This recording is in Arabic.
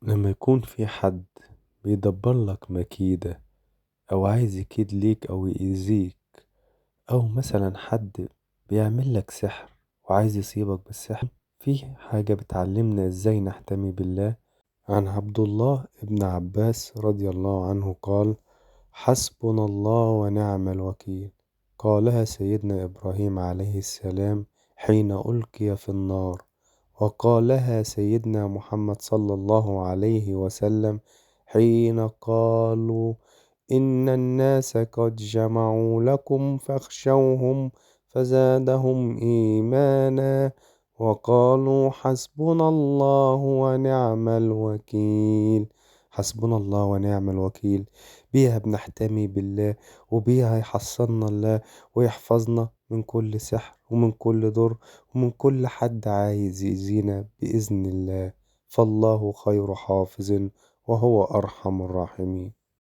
لما يكون في حد بيدبر لك مكيدة أو عايز يكيد ليك أو يأذيك، أو مثلا حد بيعمل لك سحر وعايز يصيبك بالسحر، في حاجة بتعلمنا ازاي نحتمي بالله. عن عبد الله ابن عباس رضي الله عنه قال: حسبنا الله ونعم الوكيل. قالها سيدنا إبراهيم عليه السلام حين ألقي في النار، وقالها سيدنا محمد صلى الله عليه وسلم حين قالوا: إن الناس قد جمعوا لكم فاخشوهم فزادهم إيمانا وقالوا حسبنا الله ونعم الوكيل. حسبنا الله ونعم الوكيل، بيها بنحتمي بالله، وبيها يحصلنا الله ويحفظنا من كل سحر ومن كل ضر ومن كل حد عايز يأذينا بإذن الله. فالله خير حافظ وهو أرحم الراحمين.